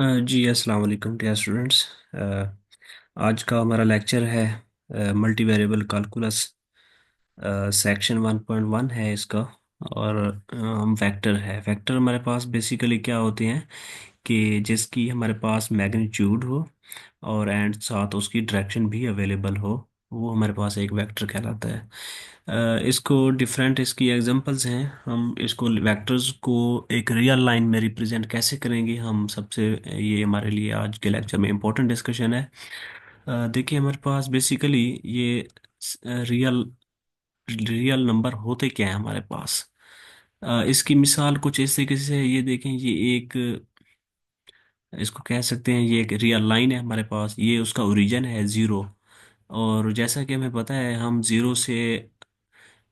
जी अस्सलाम वालेकुम dear students. आज का हमारा लेक्चर है मल्टी वेरिएबल कैलकुलस। सेक्शन 1.1 है इसका। और हम वेक्टर है। वेक्टर हमारे पास बेसिकली क्या होते हैं कि जिसकी हमारे पास मैग्नीट्यूड हो और एंड साथ उसकी डायरेक्शन भी अवेलेबल हो, वो हमारे पास एक वेक्टर कहलाता है। इसको डिफरेंट इसकी एग्जांपल्स हैं। हम इसको वेक्टर्स को एक रियल लाइन में रिप्रेजेंट कैसे करेंगे, हम सबसे ये हमारे लिए आज के लेक्चर में इम्पोर्टेंट डिस्कशन है। देखिए हमारे पास बेसिकली ये रियल रियल नंबर होते क्या है हमारे पास। इसकी मिसाल कुछ इस तरीके से है, ये देखें, ये एक, इसको कह सकते हैं ये एक रियल लाइन है हमारे पास। ये उसका ओरिजिन है ज़ीरो। और जैसा कि हमें पता है, हम ज़ीरो से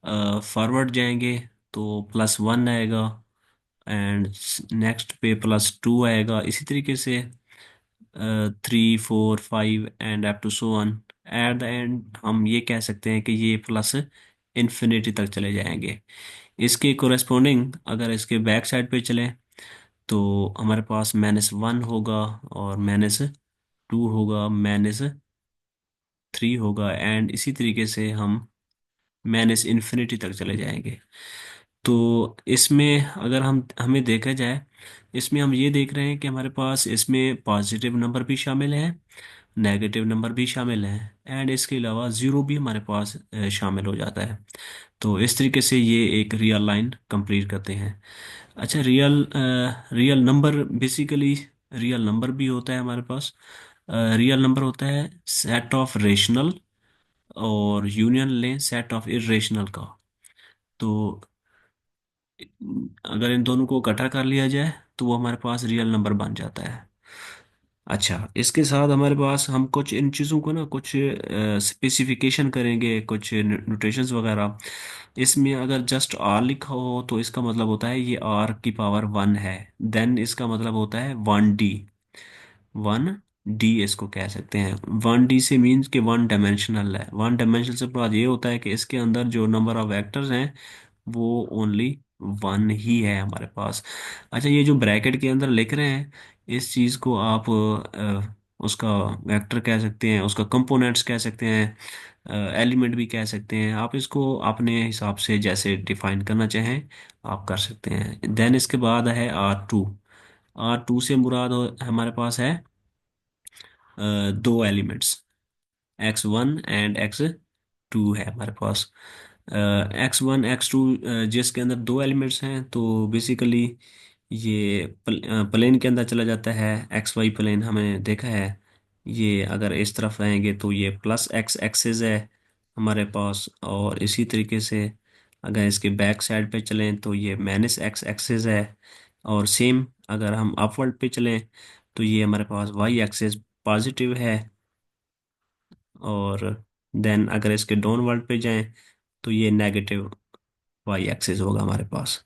फॉरवर्ड जाएंगे तो +1 आएगा, एंड नेक्स्ट पे +2 आएगा, इसी तरीके से 3 4 5 and up to so on. At the end हम ये कह सकते हैं कि ये प्लस इन्फिनिटी तक चले जाएंगे। इसके कोरेस्पोंडिंग अगर इसके बैक साइड पे चलें तो हमारे पास -1 होगा, और -2 होगा, -3 होगा, एंड इसी तरीके से हम इन्फिनिटी तक चले जाएंगे। तो इसमें अगर हम हमें देखा जाए, इसमें हम ये देख रहे हैं कि हमारे पास इसमें पॉजिटिव नंबर भी शामिल है, नेगेटिव नंबर भी शामिल है, एंड इसके अलावा ज़ीरो भी हमारे पास शामिल हो जाता है। तो इस तरीके से ये एक रियल लाइन कंप्लीट करते हैं। अच्छा, real number basically, real number भी होता है हमारे पास। रियल नंबर होता है सेट ऑफ रेशनल, और यूनियन लें सेट ऑफ इरेशनल का। तो अगर इन दोनों को इकट्ठा कर लिया जाए तो वो हमारे पास रियल नंबर बन जाता है। अच्छा, इसके साथ हमारे पास हम कुछ इन चीज़ों को ना कुछ स्पेसिफिकेशन करेंगे, कुछ नोटेशंस वगैरह। इसमें अगर जस्ट आर लिखा हो तो इसका मतलब होता है ये R⁻1 है। देन इसका मतलब होता है 1D। 1D इसको कह सकते हैं। 1D से मीन्स कि वन डायमेंशनल है। वन डायमेंशनल से बात ये होता है कि इसके अंदर जो नंबर ऑफ वेक्टर्स हैं वो ओनली वन ही है हमारे पास। अच्छा, ये जो ब्रैकेट के अंदर लिख रहे हैं, इस चीज़ को आप उसका वेक्टर कह सकते हैं, उसका कंपोनेंट्स कह सकते हैं, एलिमेंट भी कह सकते हैं। आप इसको अपने हिसाब से जैसे डिफाइन करना चाहें आप कर सकते हैं। देन इसके बाद है R2। R2 से मुराद हमारे पास है दो एलिमेंट्स, X1 एंड X2 है हमारे पास। X1 X2 जिसके अंदर दो एलिमेंट्स हैं, तो बेसिकली ये प्लेन के अंदर चला जाता है। XY प्लेन हमें देखा है। ये अगर इस तरफ आएंगे तो ये +X एक्सिस है हमारे पास, और इसी तरीके से अगर इसके बैक साइड पे चलें तो ये -X एक्सिस है। और सेम अगर हम अपवर्ड पे चलें तो ये हमारे पास Y एक्सिस पॉजिटिव है। और देन अगर इसके डाउनवर्ड पे जाएं तो ये नेगेटिव Y एक्सिस होगा हमारे पास।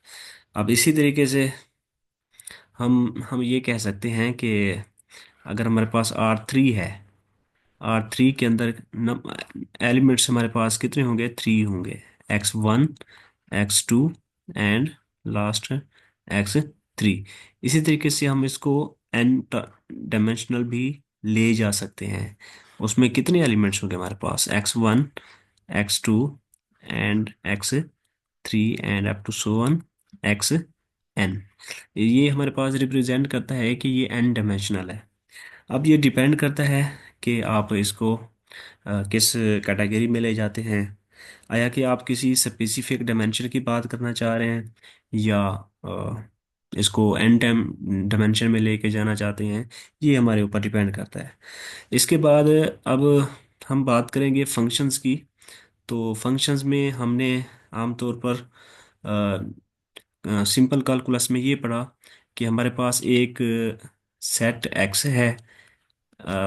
अब इसी तरीके से हम ये कह सकते हैं कि अगर हमारे पास R3 है, R3 के अंदर एलिमेंट्स हमारे पास कितने होंगे? 3 होंगे। X1 X2 and last X3। इसी तरीके से हम इसको n डायमेंशनल भी ले जा सकते हैं। उसमें कितने एलिमेंट्स होंगे हमारे पास? X1 X2 and X3 and up to so on Xn। ये हमारे पास रिप्रेजेंट करता है कि ये n डायमेंशनल है। अब ये डिपेंड करता है कि आप इसको किस कैटेगरी में ले जाते हैं। आया कि आप किसी स्पेसिफिक डायमेंशन की बात करना चाह रहे हैं, या इसको एन टाइम डायमेंशन में लेके जाना चाहते हैं, ये हमारे ऊपर डिपेंड करता है। इसके बाद अब हम बात करेंगे फंक्शंस की। तो फंक्शंस में हमने आमतौर पर सिंपल कैलकुलस में ये पढ़ा कि हमारे पास एक सेट एक्स है।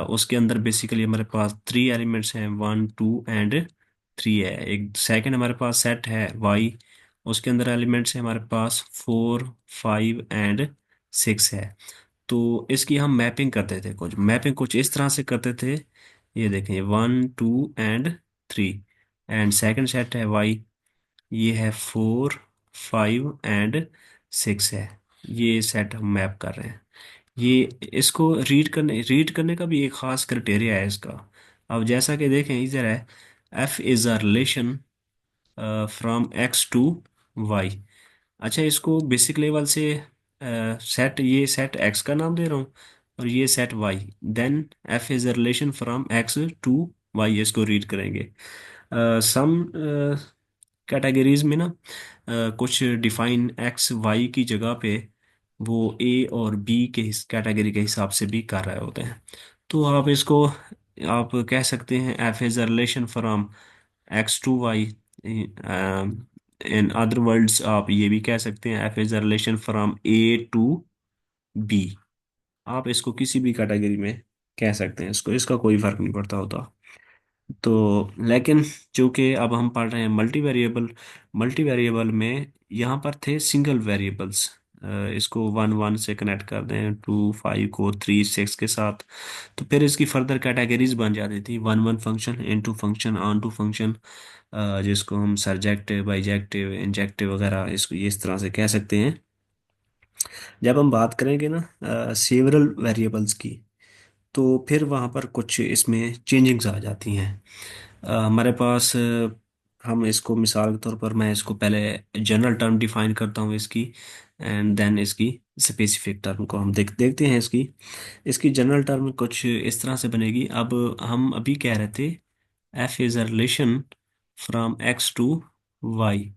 उसके अंदर बेसिकली हमारे पास 3 एलिमेंट्स हैं, 1 2 एंड 3 है। एक सेकंड हमारे पास सेट है वाई, उसके अंदर एलिमेंट्स हैं हमारे पास 4 5 एंड 6 है। तो इसकी हम मैपिंग करते थे, कुछ मैपिंग कुछ इस तरह से करते थे। ये देखें, 1 2 एंड 3, एंड सेकंड सेट है वाई, ये है 4 5 एंड 6 है। ये सेट हम मैप कर रहे हैं। ये इसको रीड करने का भी एक खास क्राइटेरिया है इसका। अब जैसा कि देखें इधर है, f is a relation from x to y. अच्छा, इसको बेसिक लेवल से सेट, ये सेट एक्स का नाम दे रहा हूँ और ये set y. Then f is a relation from x to y, इसको रीड करेंगे। सम कैटेगरीज में ना कुछ डिफाइन एक्स वाई की जगह पे वो ए और बी के कैटेगरी के हिसाब से भी कर रहे होते हैं। तो आप इसको आप कह सकते हैं f is a relation from x to y. In other words आप ये भी कह सकते हैं f is a relation from A to B. आप इसको किसी भी कैटेगरी में कह सकते हैं, इसको इसका कोई फर्क नहीं पड़ता होता। तो लेकिन चूंकि अब हम पढ़ रहे हैं मल्टी वेरिएबल, मल्टी वेरिएबल में यहाँ पर थे सिंगल वेरिएबल्स। इसको वन वन से कनेक्ट कर दें, टू फाइव को थ्री सिक्स के साथ, तो फिर इसकी फर्दर कैटेगरीज बन जाती थी, one one function, into function, onto function, जिसको हम सरजेक्टिव बाइजेक्टिव इंजेक्टिव वगैरह इसको ये इस तरह से कह सकते हैं। जब हम बात करेंगे ना सेवरल वेरिएबल्स की, तो फिर वहाँ पर कुछ इसमें चेंजिंग्स आ जाती हैं। हमारे पास हम इसको मिसाल के तौर पर, मैं इसको पहले जनरल टर्म डिफाइन करता हूँ इसकी, एंड देन इसकी स्पेसिफिक टर्म को हम देखते हैं इसकी। इसकी जनरल टर्म कुछ इस तरह से बनेगी। अब हम अभी कह रहे थे f is a relation from x to y.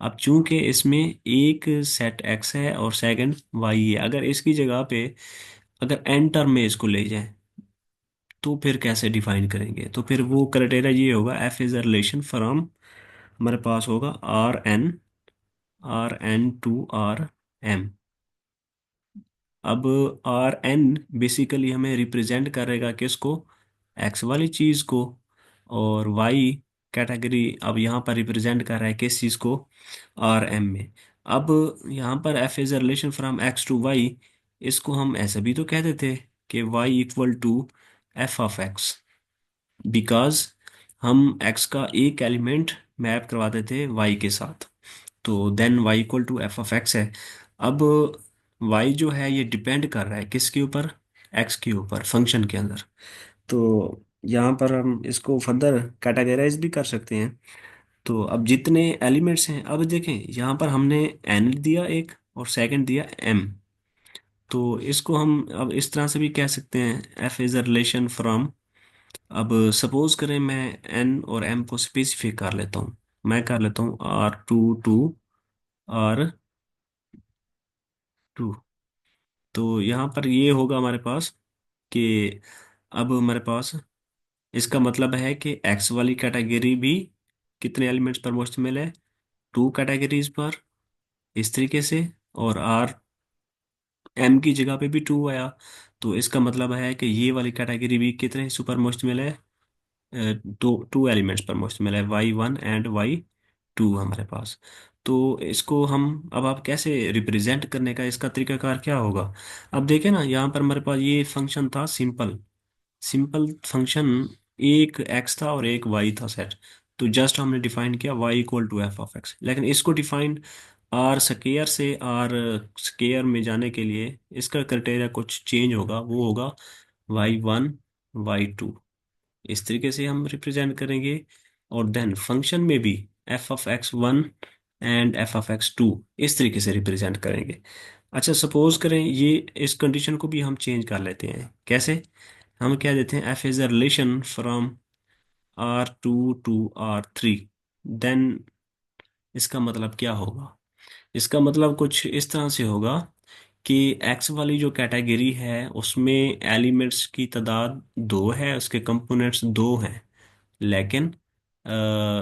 अब चूंकि इसमें एक सेट एक्स है और सेकंड वाई है, अगर इसकी जगह पे अगर एन टर्म में इसको ले जाएं तो फिर कैसे डिफाइन करेंगे? तो फिर वो क्राइटेरिया ये होगा, f is a relation from, हमारे पास होगा R n to R m. अब आर एन बेसिकली हमें रिप्रेजेंट करेगा किसको? एक्स वाली चीज को। और वाई कैटेगरी अब यहाँ पर रिप्रेजेंट कर रहा है किस चीज को? आर एम में। अब यहाँ पर f is a relation from x to y, इसको हम ऐसे भी तो कहते थे कि y equal to f of x, because हम x का एक एलिमेंट मैप करवाते थे y के साथ। तो then y equal to f of x है। अब y जो है ये डिपेंड कर रहा है किसके ऊपर? x के ऊपर, फंक्शन के अंदर। तो यहाँ पर हम इसको फर्दर कैटेगराइज भी कर सकते हैं। तो अब जितने एलिमेंट्स हैं, अब देखें यहाँ पर हमने n दिया एक और सेकंड दिया m। तो इसको हम अब इस तरह से भी कह सकते हैं, f is a relation from, अब सपोज करें मैं एन और एम को स्पेसिफाई कर लेता हूँ। मैं कर लेता हूँ R two to R two. तो यहाँ पर ये होगा हमारे पास कि अब हमारे पास इसका मतलब है कि एक्स वाली कैटेगरी भी कितने एलिमेंट्स पर मुश्तमिल है? टू कैटेगरीज पर, इस तरीके से। और आर एम की जगह पे भी टू आया, तो इसका मतलब है कि ये वाली कैटेगरी भी कितने हिस्सों पर मुश्तमिल है? दो टू एलिमेंट्स पर मुश्तमिल है, y one and y two हमारे पास। तो इसको हम अब आप कैसे रिप्रेजेंट करने का इसका तरीकाकार क्या होगा? अब देखें ना, यहाँ पर हमारे पास ये फंक्शन था सिंपल, सिंपल फंक्शन, एक एक्स था और एक वाई था सेट। तो जस्ट हमने डिफाइन किया y equal to f of x, लेकिन इसको डिफाइन आर स्केयर से आर स्केयर में जाने के लिए इसका क्राइटेरिया कुछ चेंज होगा, वो होगा वाई वन वाई टू। इस तरीके से हम रिप्रेजेंट करेंगे। और देन फंक्शन में भी f of x one and f of x two इस तरीके से रिप्रेजेंट करेंगे। अच्छा, सपोज करें ये इस कंडीशन को भी हम चेंज कर लेते हैं। कैसे? हम क्या देते हैं, f is a relation from R two to R three. Then इसका मतलब क्या होगा? इसका मतलब कुछ इस तरह से होगा कि एक्स वाली जो कैटेगरी है उसमें एलिमेंट्स की तादाद दो है, उसके कंपोनेंट्स दो हैं। लेकिन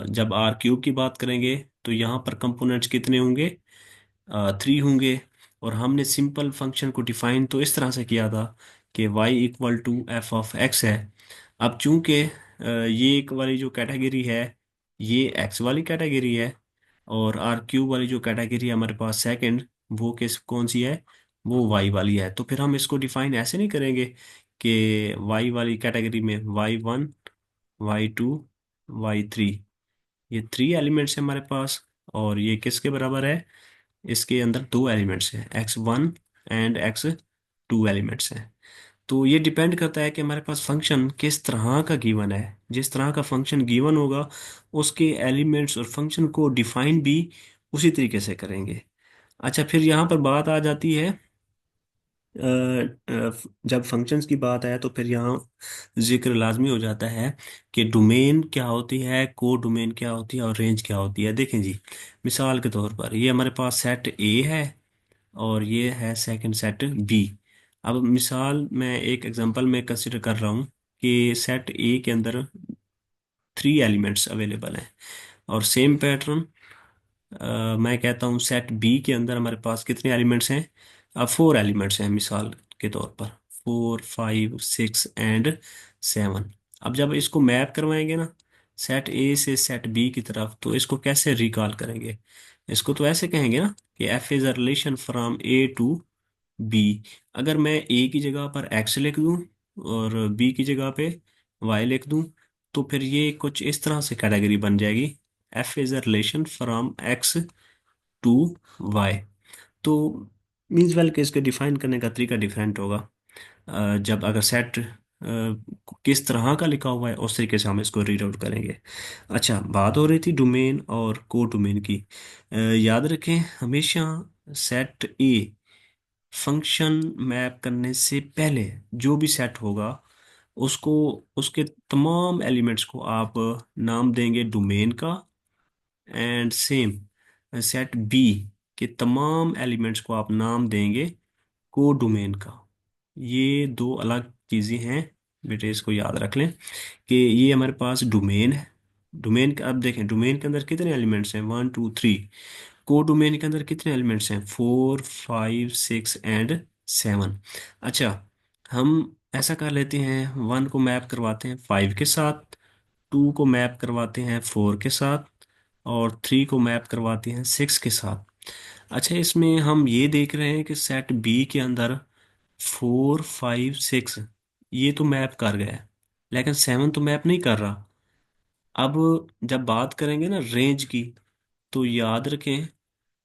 जब आर क्यूब की बात करेंगे तो यहाँ पर कंपोनेंट्स कितने होंगे? थ्री होंगे। और हमने सिंपल फंक्शन को डिफाइन तो इस तरह से किया था कि y equal to f of x है। अब चूंकि ये एक वाली जो कैटेगरी है ये x वाली कैटेगरी है, और आर क्यूब वाली जो कैटेगरी है हमारे पास सेकंड, वो किस कौन सी है? वो y वाली है। तो फिर हम इसको डिफाइन ऐसे नहीं करेंगे कि y वाली कैटेगरी में y one y two y three, ये थ्री एलिमेंट्स है हमारे पास। और ये किसके बराबर है? इसके अंदर दो एलिमेंट्स हैं, x one and x two elements हैं। तो ये डिपेंड करता है कि हमारे पास फंक्शन किस तरह का गिवन है। जिस तरह का फंक्शन गिवन होगा उसके एलिमेंट्स और फंक्शन को डिफाइन भी उसी तरीके से करेंगे। अच्छा, फिर यहाँ पर बात आ जाती है, जब फंक्शंस की बात आए तो फिर यहाँ जिक्र लाजमी हो जाता है कि डोमेन क्या होती है, को डोमेन क्या होती है और रेंज क्या होती है। देखें जी, मिसाल के तौर पर ये हमारे पास सेट ए है और ये है सेकंड सेट बी। अब मिसाल मैं एक एग्जांपल में कंसिडर कर रहा हूँ कि सेट ए के अंदर थ्री एलिमेंट्स अवेलेबल हैं, और सेम पैटर्न मैं कहता हूँ सेट बी के अंदर हमारे पास कितने एलिमेंट्स हैं। अब फोर एलिमेंट्स हैं मिसाल के तौर पर, 4, 5, 6 एंड 7। अब जब इसको मैप करवाएंगे ना सेट ए से सेट बी की तरफ, तो इसको कैसे रिकॉल करेंगे? इसको तो ऐसे कहेंगे ना कि f is a relation from A to B. अगर मैं ए की जगह पर एक्स लिख दूं और बी की जगह पे वाई लिख दूं, तो फिर ये कुछ इस तरह से कैटेगरी बन जाएगी, f is a relation from x to y. तो मीन्स वेल के इसके डिफाइन करने का तरीका डिफरेंट होगा। जब अगर सेट किस तरह का लिखा हुआ है उस तरीके से हम इसको रीड आउट करेंगे। अच्छा, बात हो रही थी डोमेन और को डोमेन की। याद रखें हमेशा सेट ए फंक्शन मैप करने से पहले जो भी सेट होगा उसको, उसके तमाम एलिमेंट्स को आप नाम देंगे डोमेन का, एंड सेम सेट बी के तमाम एलिमेंट्स को आप नाम देंगे को डोमेन का। ये दो अलग चीज़ें हैं बेटे, इसको याद रख लें कि ये हमारे पास डोमेन है। डोमेन का अब देखें, डोमेन के अंदर कितने एलिमेंट्स हैं, 1, 2, 3। को डोमेन के अंदर कितने एलिमेंट्स हैं, 4, 5, 6 एंड 7। अच्छा, हम ऐसा कर लेते हैं, 1 को मैप करवाते हैं 5 के साथ, 2 को मैप करवाते हैं 4 के साथ, और 3 को मैप करवाते हैं 6 के साथ। अच्छा, इसमें हम ये देख रहे हैं कि सेट बी के अंदर 4, 5, 6 ये तो मैप कर गया है, लेकिन 7 तो मैप नहीं कर रहा। अब जब बात करेंगे ना रेंज की, तो याद रखें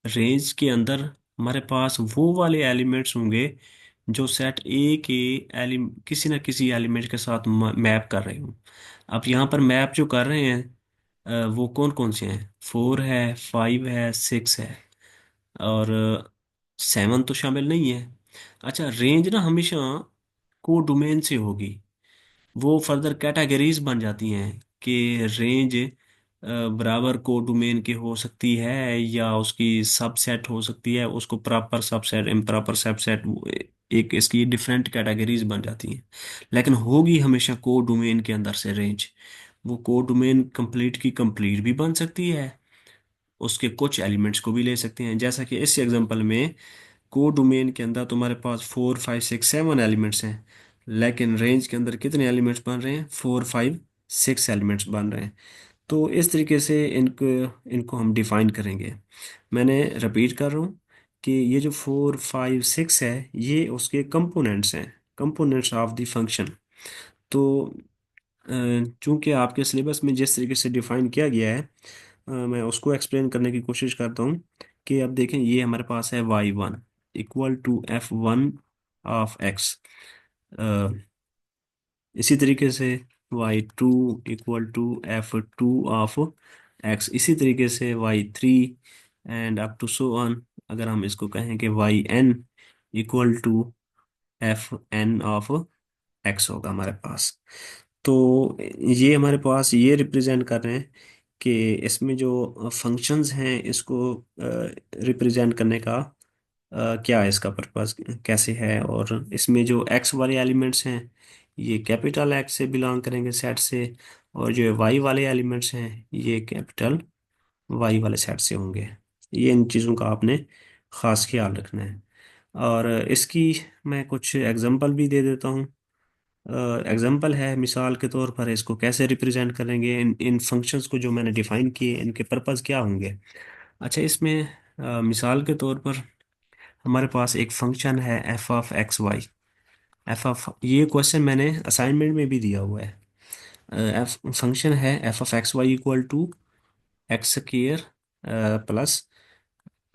रेंज के अंदर हमारे पास वो वाले एलिमेंट्स होंगे जो सेट ए के किसी न किसी एलिमेंट के साथ मैप कर रहे हूँ। अब यहाँ पर मैप जो कर रहे हैं वो कौन कौन से हैं, 4 है, 5 है, 6 है, और 7 तो शामिल नहीं है। अच्छा, रेंज ना हमेशा को डोमेन से होगी। वो फर्दर कैटेगरीज बन जाती हैं कि रेंज बराबर को डोमेन के हो सकती है या उसकी सबसेट हो सकती है, उसको प्रॉपर सबसेट, इम्प्रॉपर सबसेट, एक इसकी डिफरेंट कैटेगरीज बन जाती हैं। लेकिन होगी हमेशा को डोमेन के अंदर से रेंज। वो को डोमेन कंप्लीट की कंप्लीट भी बन सकती है, उसके कुछ एलिमेंट्स को भी ले सकते हैं, जैसा कि इस एग्जांपल में को डोमेन के अंदर तुम्हारे पास 4, 5, 6, 7 एलिमेंट्स हैं, लेकिन रेंज के अंदर कितने एलिमेंट्स बन रहे हैं, 4, 5, 6 एलिमेंट्स बन रहे हैं। तो इस तरीके से इनको इनको हम डिफाइन करेंगे। मैंने रिपीट कर रहा हूँ कि ये जो 4, 5, 6 है ये उसके कंपोनेंट्स हैं, कंपोनेंट्स ऑफ द फंक्शन। तो चूंकि आपके सिलेबस में जिस तरीके से डिफाइन किया गया है, मैं उसको एक्सप्लेन करने की कोशिश करता हूँ कि अब देखें ये हमारे पास है y1 equal to F1 of x। इसी तरीके से y2 equal to F2 of x। इसी तरीके से y3 and up to so on. अगर हम इसको कहें कि yn equal to Fn of x होगा हमारे पास। तो ये हमारे पास ये रिप्रेजेंट कर रहे हैं कि इसमें जो फंक्शंस हैं इसको रिप्रेजेंट करने का क्या है, इसका पर्पस कैसे है। और इसमें जो एक्स वाले एलिमेंट्स हैं ये कैपिटल एक्स से बिलोंग करेंगे सेट से, और जो वाई वाले एलिमेंट्स हैं ये कैपिटल वाई वाले सेट से होंगे। ये इन चीज़ों का आपने ख़ास ख्याल रखना है। और इसकी मैं कुछ एग्जांपल भी दे देता हूँ। एग्जांपल है, मिसाल के तौर पर इसको कैसे रिप्रेजेंट करेंगे, इन इन फंक्शंस को जो मैंने डिफाइन किए इनके पर्पस क्या होंगे। अच्छा, इसमें मिसाल के तौर पर हमारे पास एक फंक्शन है f of x y. F of, ये क्वेश्चन मैंने असाइनमेंट में भी दिया हुआ है। एफ फंक्शन है f of x y equal to x square plus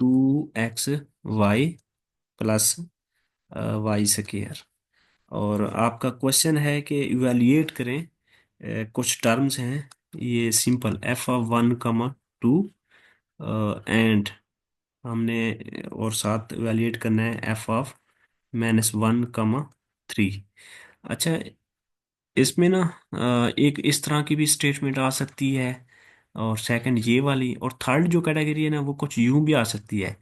2 x y plus y square. और आपका क्वेश्चन है कि इवेल्युएट करें, कुछ टर्म्स हैं ये सिंपल f(1, 2) एंड हमने और साथ इवेल्युएट करना है f(-1, 3)। अच्छा, इसमें ना एक इस तरह की भी स्टेटमेंट आ सकती है, और सेकंड ये वाली, और थर्ड जो कैटेगरी है ना वो कुछ यूं भी आ सकती है,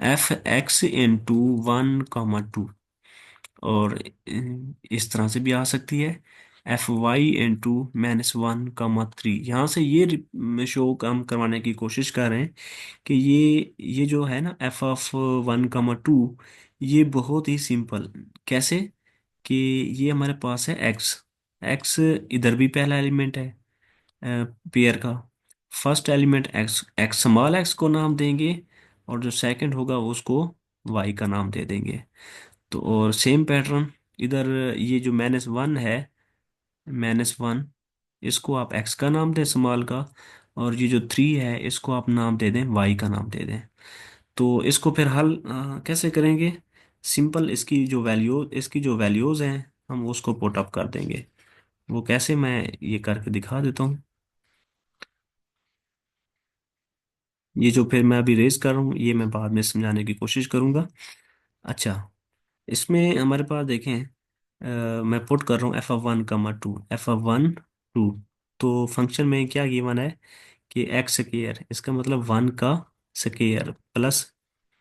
f(x)(1, 2)। और इस तरह से भी आ सकती है, f(y)(-1, 3)। यहाँ से ये शो हम करवाने की कोशिश कर रहे हैं कि ये जो है ना f(1, 2), ये बहुत ही सिंपल। कैसे कि ये हमारे पास है x। x इधर भी पहला एलिमेंट है पेयर का। First element x, small x को नाम देंगे, और जो सेकंड होगा उसको y का नाम दे देंगे। तो और सेम पैटर्न इधर, ये जो -1 है, -1, इसको आप x का नाम दें स्मॉल का, और ये जो 3 है इसको आप नाम दे दें y का नाम दे दें। तो इसको फिर हल कैसे करेंगे? सिंपल, इसकी जो वैल्यूज हैं हम उसको पुट अप कर देंगे। वो कैसे, मैं ये करके दिखा देता हूँ। ये जो फिर मैं अभी रेज कर रहा हूँ ये मैं बाद में समझाने की कोशिश करूंगा। अच्छा, इसमें हमारे पास देखें, मैं पुट कर रहा हूँ f(1, 2), f(1, 2)। तो फंक्शन में क्या गिवन है कि एक्स स्क्वायर, इसका मतलब 1 का स्क्वायर प्लस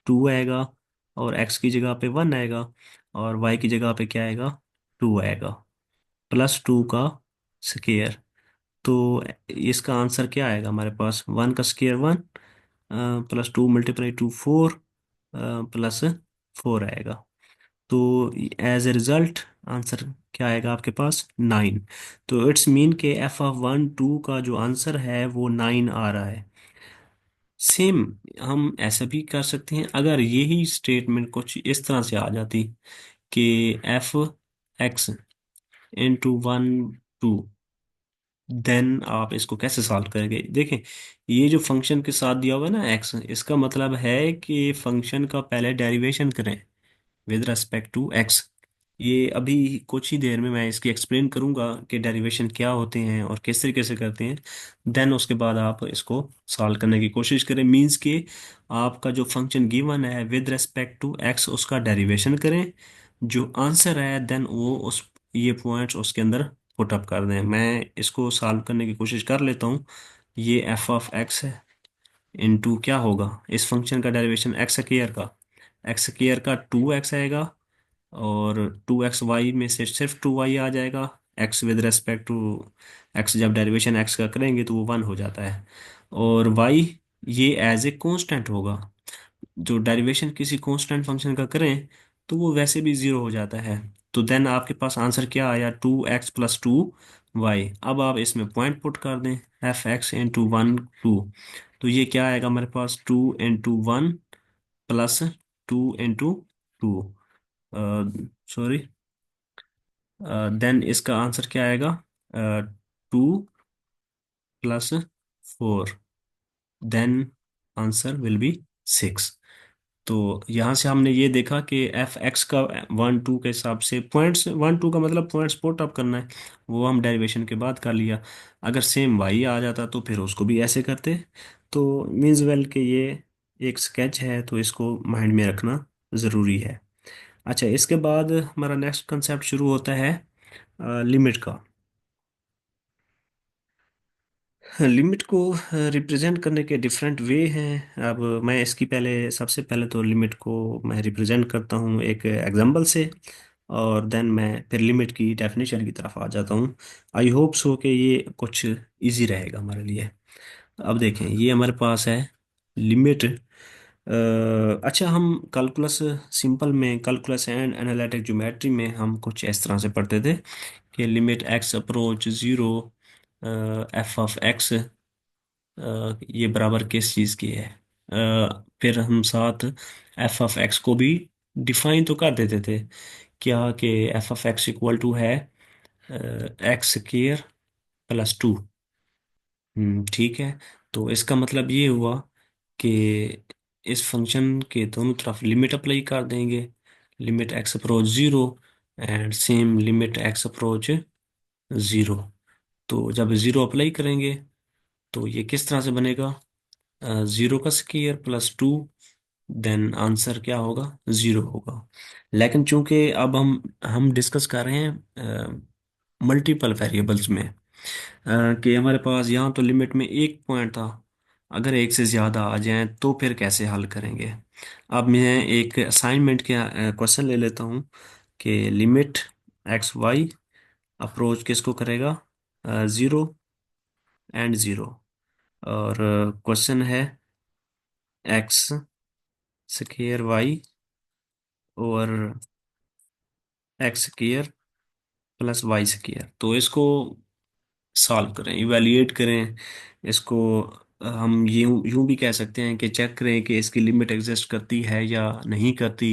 2 आएगा, और x की जगह पे 1 आएगा, और y की जगह पे क्या आएगा, 2 आएगा, +2 का स्क्वायर। तो इसका आंसर क्या आएगा हमारे पास, 1 का स्क्वायर 1, +2 × 2 4, +4 आएगा। तो एज ए रिजल्ट आंसर क्या आएगा आपके पास, 9। तो इट्स मीन के f(1, 2) का जो आंसर है वो 9 आ रहा है। सेम हम ऐसा भी कर सकते हैं, अगर यही स्टेटमेंट कुछ इस तरह से आ जाती कि f(x)(1, 2), देन आप इसको कैसे सॉल्व करेंगे? देखें, ये जो फंक्शन के साथ दिया हुआ है ना x, इसका मतलब है कि फंक्शन का पहले डेरिवेशन करें विद रेस्पेक्ट टू x। ये अभी कुछ ही देर में मैं इसकी एक्सप्लेन करूंगा कि डेरिवेशन क्या होते हैं और किस तरीके से करते हैं। देन उसके बाद आप इसको सॉल्व करने की कोशिश करें, मींस कि आपका जो फंक्शन गिवन है विद रेस्पेक्ट टू x उसका डेरिवेशन करें, जो आंसर है देन वो उस ये पॉइंट्स उसके अंदर पुट अप कर दें। मैं इसको सॉल्व करने की कोशिश कर लेता हूँ। ये f(x) है, इनटू क्या होगा, इस फंक्शन का डेरिवेशन एक्स स्क्वायर का 2x आएगा, और 2xy में से सिर्फ 2y आ जाएगा। x with respect to x, जब डेरिवेशन x का करेंगे तो वो 1 हो जाता है। और y ये एज ए कांस्टेंट होगा, जो डेरिवेशन किसी कांस्टेंट फंक्शन का करें तो वो वैसे भी 0 हो जाता है। तो देन आपके पास आंसर क्या आया, 2x + 2y। अब आप इसमें पॉइंट पुट कर दें, f(x)(1, 2)। तो ये क्या आएगा हमारे पास, 2 × 1 +2 × 2, सॉरी, देन इसका आंसर क्या आएगा, 2 + 4, देन आंसर विल बी 6। तो यहाँ से हमने ये देखा कि f(x) का 1, 2 के हिसाब से पॉइंट्स, 1, 2 का मतलब पॉइंट्स पुट अप करना है, वो हम डेरिवेशन के बाद कर लिया। अगर सेम y आ जाता तो फिर उसको भी ऐसे करते। तो मीन्स वेल कि ये एक स्केच है, तो इसको माइंड में रखना ज़रूरी है। अच्छा, इसके बाद हमारा नेक्स्ट कंसेप्ट शुरू होता है लिमिट का। लिमिट को रिप्रेजेंट करने के डिफरेंट वे हैं। अब मैं इसकी पहले, सबसे पहले तो लिमिट को मैं रिप्रेजेंट करता हूँ एक एग्जांपल से, और देन मैं फिर लिमिट की डेफिनेशन की तरफ आ जाता हूँ। आई होप सो कि ये कुछ इजी रहेगा हमारे लिए। अब देखें, ये हमारे पास है लिमिट। अच्छा, हम कैलकुलस, सिंपल में कैलकुलस एंड एनालिटिक ज्योमेट्री में हम कुछ इस तरह से पढ़ते थे कि लिमिट x अप्रोच 0, f(x) ये बराबर किस चीज़ की है। फिर हम साथ f(x) को भी डिफाइन तो कर देते थे, क्या कि f(x) इक्वल टू है x² + 2। ठीक है। तो इसका मतलब ये हुआ कि इस फंक्शन के दोनों तरफ लिमिट अप्लाई कर देंगे। Limit x approach zero and same limit x approach zero. तो जब जीरो अप्लाई करेंगे तो ये किस तरह से बनेगा? जीरो का square plus two, then answer क्या होगा? जीरो होगा। लेकिन चूंकि अब हम डिस्कस कर रहे हैं मल्टीपल वेरिएबल्स में, कि हमारे पास यहाँ तो लिमिट में एक पॉइंट था, अगर एक से ज़्यादा आ जाए तो फिर कैसे हल करेंगे? अब मैं एक असाइनमेंट के क्वेश्चन ले लेता हूँ कि लिमिट एक्स वाई अप्रोच किसको करेगा? Zero and zero. और क्वेश्चन है एक्स स्क्र वाई और x square plus y square. तो इसको सॉल्व करें, इवेल्युएट करें इसको। हम यूं यूं भी कह सकते हैं कि चेक करें कि इसकी लिमिट एग्जिस्ट करती है या नहीं करती।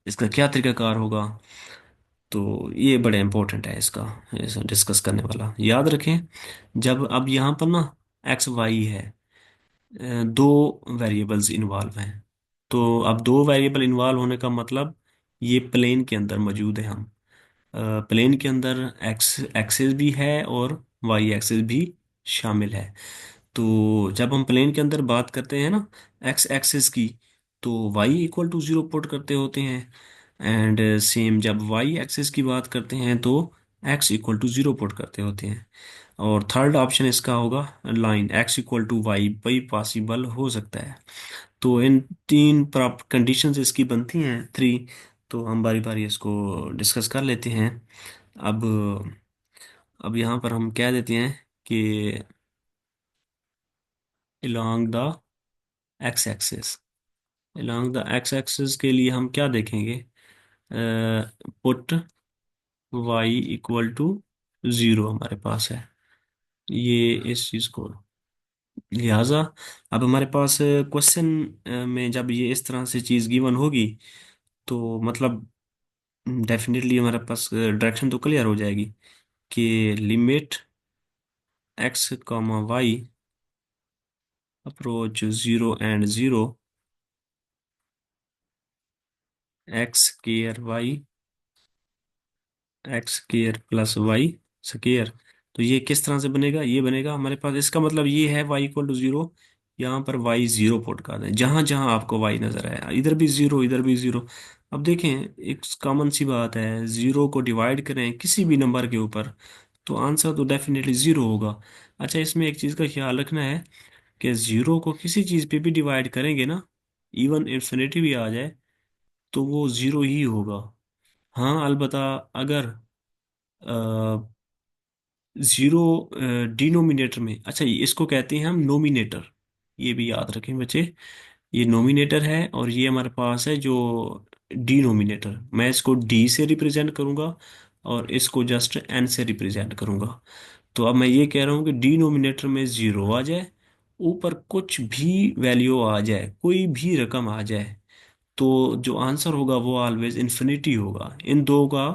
इसका क्या तरीकाकार होगा? तो ये बड़े इंपॉर्टेंट है इसका, डिस्कस करने वाला। याद रखें, जब अब यहाँ पर ना एक्स वाई है, दो वेरिएबल्स इन्वॉल्व हैं। तो अब दो वेरिएबल इन्वॉल्व होने का मतलब ये प्लेन के अंदर मौजूद है। हम प्लेन के अंदर एक्स एक्सिस भी है और वाई एक्सिस भी शामिल है। तो जब हम प्लेन के अंदर बात करते हैं ना एक्स एक्सिस की, तो y equal to zero put करते होते हैं। एंड सेम जब वाई एक्सिस की बात करते हैं तो x equal to zero put करते होते हैं। और थर्ड ऑप्शन इसका होगा line x equal to y भी पॉसिबल हो सकता है। तो इन तीन प्रॉपर कंडीशंस इसकी बनती हैं, थ्री। तो हम बारी बारी इसको डिस्कस कर लेते हैं। अब अब यहाँ पर हम कह देते हैं कि along the x axis, along the x axis के लिए हम क्या देखेंगे? Put y equal to zero हमारे पास है, ये इस चीज़ को। लिहाजा अब हमारे पास क्वेश्चन में जब ये इस तरह से चीज़ गिवन होगी तो मतलब डेफिनेटली हमारे पास डायरेक्शन तो क्लियर हो जाएगी कि limit x comma y approach zero and zero, x square y x square plus y square. तो ये किस तरह से बनेगा? ये बनेगा हमारे पास, इसका मतलब ये है वाई इक्वल टू जीरो। यहाँ पर वाई जीरो पुट कर दें, जहां जहां आपको वाई नजर आया, इधर भी जीरो इधर भी जीरो। अब देखें, एक कॉमन सी बात है, जीरो को डिवाइड करें किसी भी नंबर के ऊपर तो आंसर तो डेफिनेटली जीरो होगा। अच्छा, इसमें एक चीज़ का ख्याल रखना है कि जीरो को किसी चीज़ पे भी डिवाइड करेंगे ना, इवन इंफिनिटी भी आ जाए तो वो जीरो ही होगा। हाँ, अलबत्ता अगर जीरो डिनोमिनेटर में, अच्छा इसको कहते हैं हम नोमिनेटर, ये भी याद रखें बच्चे। ये नोमिनेटर है और ये हमारे पास है जो डिनोमिनेटर। मैं इसको डी से रिप्रेजेंट करूंगा और इसको जस्ट एन से रिप्रेजेंट करूंगा। तो अब मैं ये कह रहा हूँ कि डिनोमिनेटर में जीरो आ जाए, ऊपर कुछ भी वैल्यू आ जाए, कोई भी रकम आ जाए, तो जो आंसर होगा वो ऑलवेज इन्फिनिटी होगा। इन दो का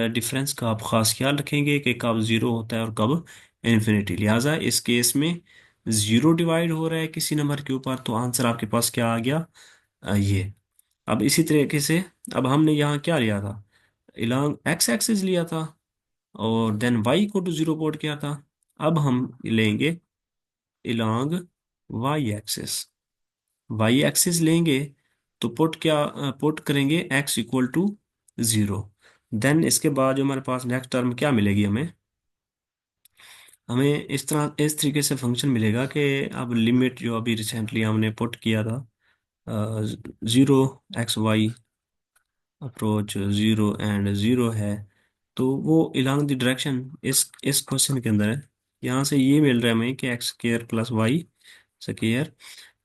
डिफरेंस का आप खास ख्याल रखेंगे कि कब जीरो होता है और कब इन्फिनिटी। लिहाजा इस केस में जीरो डिवाइड हो रहा है किसी नंबर के ऊपर तो आंसर आपके पास क्या आ गया? ये। अब इसी तरीके से अब हमने यहाँ क्या लिया था? इलांग एक्स एक्सिस लिया था और देन वाई को टू जीरो पोर्ट किया था। अब हम लेंगे along y axis. Y axis लेंगे तो पुट क्या पुट करेंगे? X equal to zero. Then इसके बाद जो हमारे पास नेक्स्ट टर्म क्या मिलेगी हमें? हमें इस तरीके से फंक्शन मिलेगा कि अब लिमिट जो अभी रिसेंटली हमने पुट किया था, zero x y approach zero and zero है, तो वो इलॉन्ग द डायरेक्शन इस क्वेश्चन के अंदर है। यहाँ से ये मिल रहा है हमें कि x square plus y square,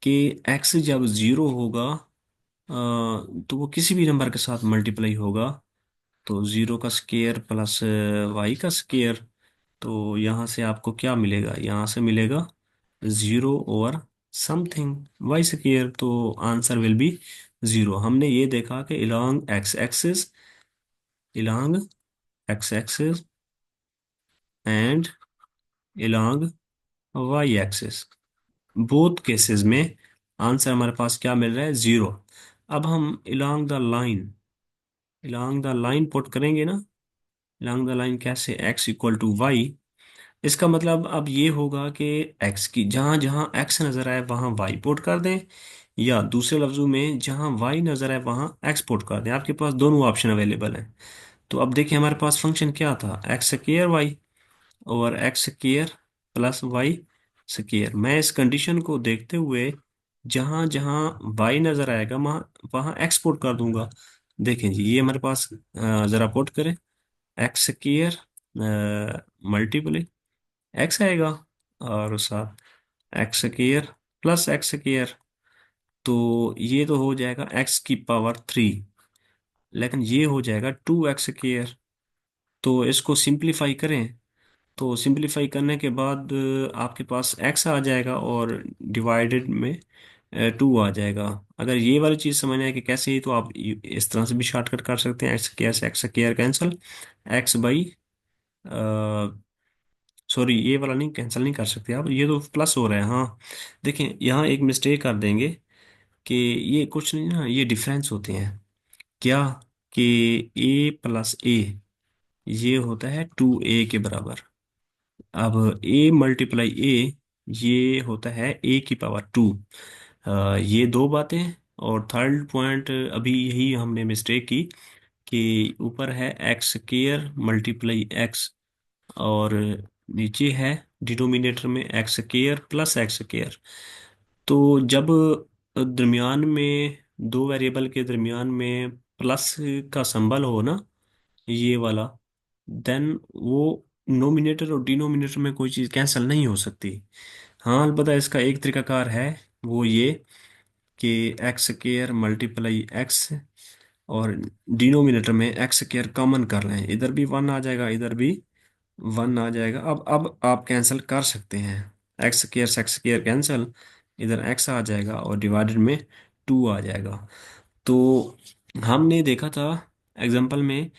कि एक्स जब जीरो होगा तो वो किसी भी नंबर के साथ मल्टीप्लाई होगा। तो जीरो का स्क्वायर प्लस वाई का स्क्वायर, तो यहाँ से आपको क्या मिलेगा? यहाँ से मिलेगा जीरो और समथिंग वाई स्क्वायर, तो आंसर विल बी जीरो। हमने ये देखा कि along X axis, along X axis and along Y axis, both cases में आंसर हमारे पास क्या मिल रहा है? जीरो। अब हम इलांग द लाइन पुट करेंगे ना। इलांग द लाइन कैसे, x इक्वल टू वाई। इसका मतलब अब ये होगा कि x की जहां जहां x नजर आए वहां y पुट कर दें, या दूसरे लफ्जों में जहां y नजर आए वहां x पुट कर दें। आपके पास दोनों ऑप्शन अवेलेबल हैं। तो अब देखिए हमारे पास फंक्शन क्या था, x square y over x square plus y square. मैं इस कंडीशन को देखते हुए जहां जहां y नजर आएगा वहां वहां x पुट कर दूंगा। देखें जी, ये हमारे पास जरा पुट करें, एक्स स्क्र मल्टीप्लाई एक्स आएगा, और उस साथ x square plus x square. तो ये तो हो जाएगा एक्स की पावर 3, लेकिन ये हो जाएगा 2x स्क्र। तो इसको सिंप्लीफाई करें, तो सिंप्लीफाई करने के बाद आपके पास x आ जाएगा और डिवाइडेड में 2 आ जाएगा। अगर ये वाली चीज़ समझ आए कि कैसे, ही तो आप इस तरह से भी शॉर्टकट कर सकते हैं, एक्स के x square cancel, x by, sorry ये वाला नहीं, कैंसिल नहीं कर सकते आप, ये तो प्लस हो रहा है। हाँ देखें, यहाँ एक मिस्टेक कर देंगे कि ये कुछ नहीं ना, ये डिफरेंस होते हैं क्या, कि ए प्लस ए ये होता है 2a के बराबर। अब a मल्टीप्लाई ए ये होता है a की पावर 2। ये दो बातें। और थर्ड पॉइंट अभी यही हमने मिस्टेक की कि ऊपर है एक्स स्क्र मल्टीप्लाई एक्स, और नीचे है डिनोमिनेटर में x square plus x square. तो जब दरमियान में दो वेरिएबल के दरमियान में प्लस का सिंबल हो ना, ये वाला, देन वो नोमिनेटर और डिनोमिनेटर में कोई चीज़ कैंसिल नहीं हो सकती। हाँ अलबत्ता इसका एक तरीकाकार है, वो ये कि एक्स स्क्र मल्टीप्लाई एक्स, और डिनोमिनेटर में एक्स स्क्र कॉमन कर लें, इधर भी वन आ जाएगा इधर भी वन आ जाएगा। अब आप कैंसिल कर सकते हैं, एक्स स्क्र कैंसिल, इधर एक्स आ जाएगा और डिवाइडेड में 2 आ जाएगा। तो हमने देखा था एग्जाम्पल में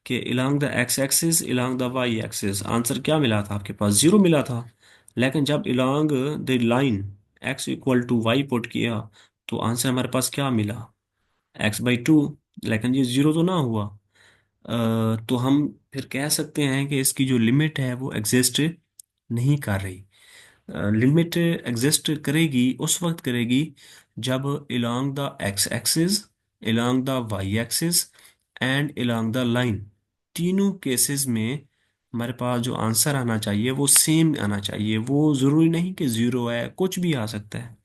कि along the x axis along the Y axis answer क्या मिला था, आपके पास जीरो मिला था। लेकिन जब along the line x equal to Y put किया तो आंसर हमारे पास क्या मिला, x/2। लेकिन ये जीरो तो ना हुआ। तो हम फिर कह सकते हैं कि इसकी जो लिमिट है वो एग्जिस्ट नहीं कर रही। लिमिट एग्जिस्ट करेगी उस वक्त करेगी जब along the x axis, along the Y axis and along the line, तीनों केसेस में हमारे पास जो आंसर आना चाहिए वो सेम आना चाहिए। वो जरूरी नहीं कि जीरो है, कुछ भी आ सकता है,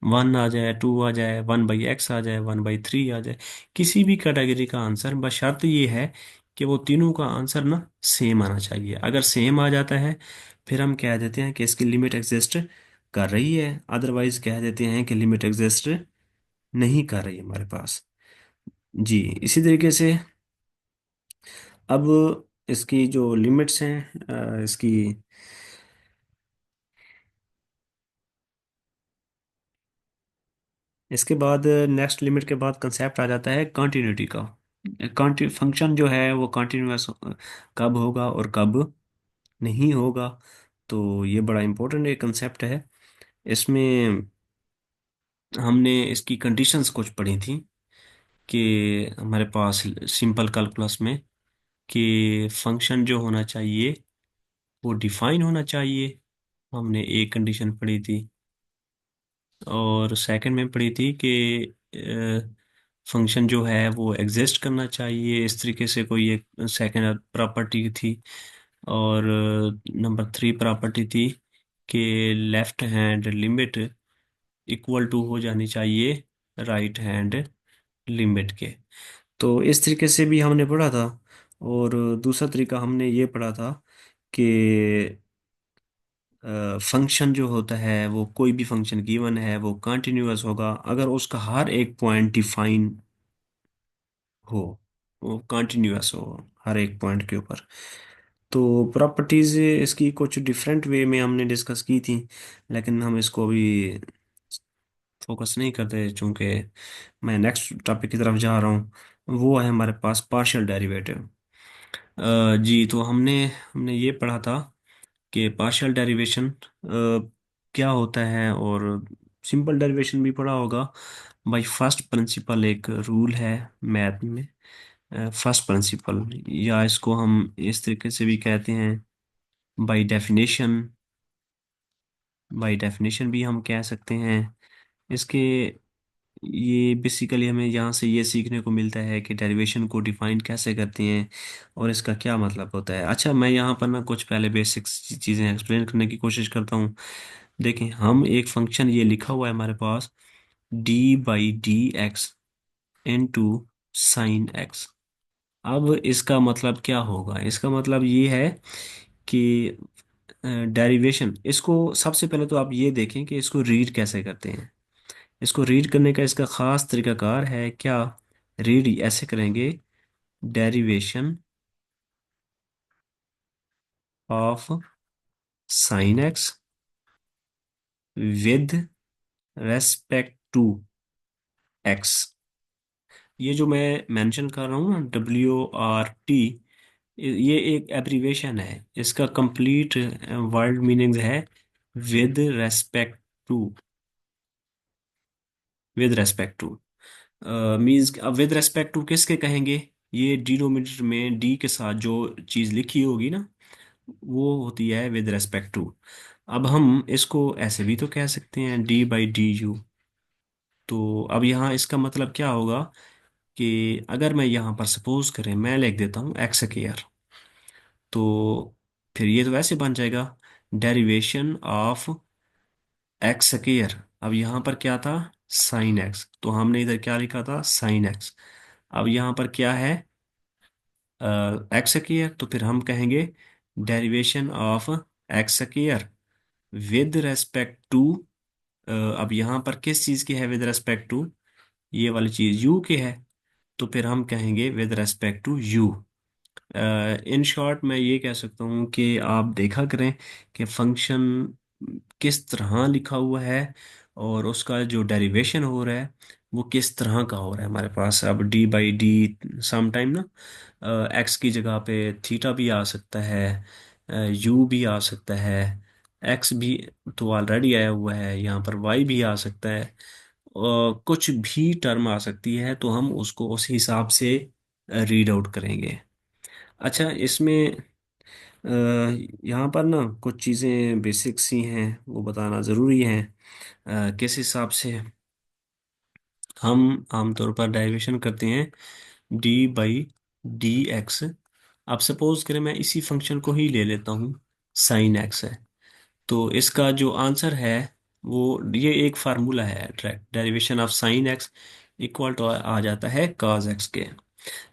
वन आ जाए, टू आ जाए, 1/x आ जाए, 1/3 आ जाए, किसी भी कैटेगरी का आंसर, बस शर्त ये है कि वो तीनों का आंसर ना सेम आना चाहिए। अगर सेम आ जाता है फिर हम कह देते हैं कि इसकी लिमिट एग्जिस्ट कर रही है, अदरवाइज कह देते हैं कि लिमिट एग्जिस्ट नहीं कर रही है हमारे पास। जी, इसी तरीके से अब इसकी जो लिमिट्स हैं, इसकी, इसके बाद नेक्स्ट लिमिट के बाद कंसेप्ट आ जाता है कंटिन्यूटी का। फंक्शन जो है वो कंटिन्यूअस कब होगा और कब नहीं होगा। तो ये बड़ा इंपॉर्टेंट एक कंसेप्ट है। इसमें हमने इसकी कंडीशंस कुछ पढ़ी थी कि हमारे पास सिंपल कैलकुलस में कि फंक्शन जो होना चाहिए वो डिफाइन होना चाहिए, हमने एक कंडीशन पढ़ी थी। और सेकंड में पढ़ी थी कि फंक्शन जो है वो एग्जिस्ट करना चाहिए, इस तरीके से कोई एक सेकंड प्रॉपर्टी थी। और नंबर 3 प्रॉपर्टी थी कि left hand limit equal to हो जानी चाहिए राइट हैंड लिमिट के। तो इस तरीके से भी हमने पढ़ा था। और दूसरा तरीका हमने ये पढ़ा था कि फंक्शन जो होता है वो कोई भी फंक्शन गिवन है वो कंटिन्यूअस होगा अगर उसका हर एक पॉइंट डिफाइन हो, वो कंटिन्यूअस हो हर एक पॉइंट के ऊपर। तो प्रॉपर्टीज इसकी कुछ डिफरेंट वे में हमने डिस्कस की थी, लेकिन हम इसको अभी फोकस नहीं करते चूंकि मैं नेक्स्ट टॉपिक की तरफ जा रहा हूँ। वो है हमारे पास पार्शियल डेरिवेटिव। जी, तो हमने हमने ये पढ़ा था कि पार्शियल डेरिवेशन क्या होता है, और सिंपल डेरिवेशन भी पढ़ा होगा। भाई फर्स्ट प्रिंसिपल एक रूल है मैथ में। फर्स्ट प्रिंसिपल, या इसको हम इस तरीके से भी कहते हैं, बाय डेफिनेशन। बाय डेफिनेशन भी हम कह सकते हैं इसके। ये बेसिकली हमें यहाँ से ये सीखने को मिलता है कि डेरिवेशन को डिफाइन कैसे करते हैं और इसका क्या मतलब होता है। अच्छा, मैं यहाँ पर ना कुछ पहले बेसिक्स चीज़ें एक्सप्लेन करने की कोशिश करता हूँ। देखें, हम एक फंक्शन ये लिखा हुआ है हमारे पास, d/dx इंटू साइन एक्स। अब इसका मतलब क्या होगा? इसका मतलब ये है कि डेरिवेशन, इसको सबसे पहले तो आप ये देखें कि इसको रीड कैसे करते हैं। इसको रीड करने का इसका खास तरीकाकार है क्या? रीड ऐसे करेंगे, derivation of sine x with respect to x. ये जो मैं मेंशन कर रहा हूँ ना, WRT, ये एक एब्रीवेशन है। इसका कंप्लीट वर्ड मीनिंग है with respect to. With respect to means, अब विद रेस्पेक्ट टू किसके कहेंगे? ये डिनोमिनेटर में डी के साथ जो चीज़ लिखी होगी ना, वो होती है विद रेस्पेक्ट टू। अब हम इसको ऐसे भी तो कह सकते हैं, d/du। तो अब यहाँ इसका मतलब क्या होगा कि अगर मैं यहाँ पर सपोज करें, मैं लिख देता हूँ एक्स स्क्वायर, तो फिर ये तो वैसे बन जाएगा डेरिवेशन ऑफ एक्स स्क्वायर। अब यहाँ पर क्या था? साइन एक्स, तो हमने इधर क्या लिखा था? Sine x. अब यहाँ पर क्या है? एक्स स्क्वायर, तो फिर हम कहेंगे derivation of x square with respect to. अब यहाँ पर किस चीज़ की है विद रेस्पेक्ट टू? ये वाली चीज़ u की है, तो फिर हम कहेंगे with respect to u। In short मैं ये कह सकता हूँ कि आप देखा करें कि फंक्शन किस तरह लिखा हुआ है और उसका जो डेरिवेशन हो रहा है वो किस तरह का हो रहा है हमारे पास। अब d/d सम टाइम ना एक्स की जगह पे थीटा भी आ सकता है, यू भी आ सकता है, एक्स भी तो ऑलरेडी आया हुआ है, यहाँ पर वाई भी आ सकता है, कुछ भी टर्म आ सकती है, तो हम उसको उस हिसाब से रीड आउट करेंगे। अच्छा, इसमें अ, यहाँ पर ना कुछ चीज़ें बेसिक सी हैं, वो बताना ज़रूरी है। किस हिसाब से हम आमतौर पर डेरिवेशन करते हैं d/dx। अब सपोज करें मैं इसी फंक्शन को ही ले लेता हूँ, साइन एक्स है, तो इसका जो आंसर है वो, ये एक फार्मूला है direct, derivation of sine X equal to आ जाता है cos एक्स के।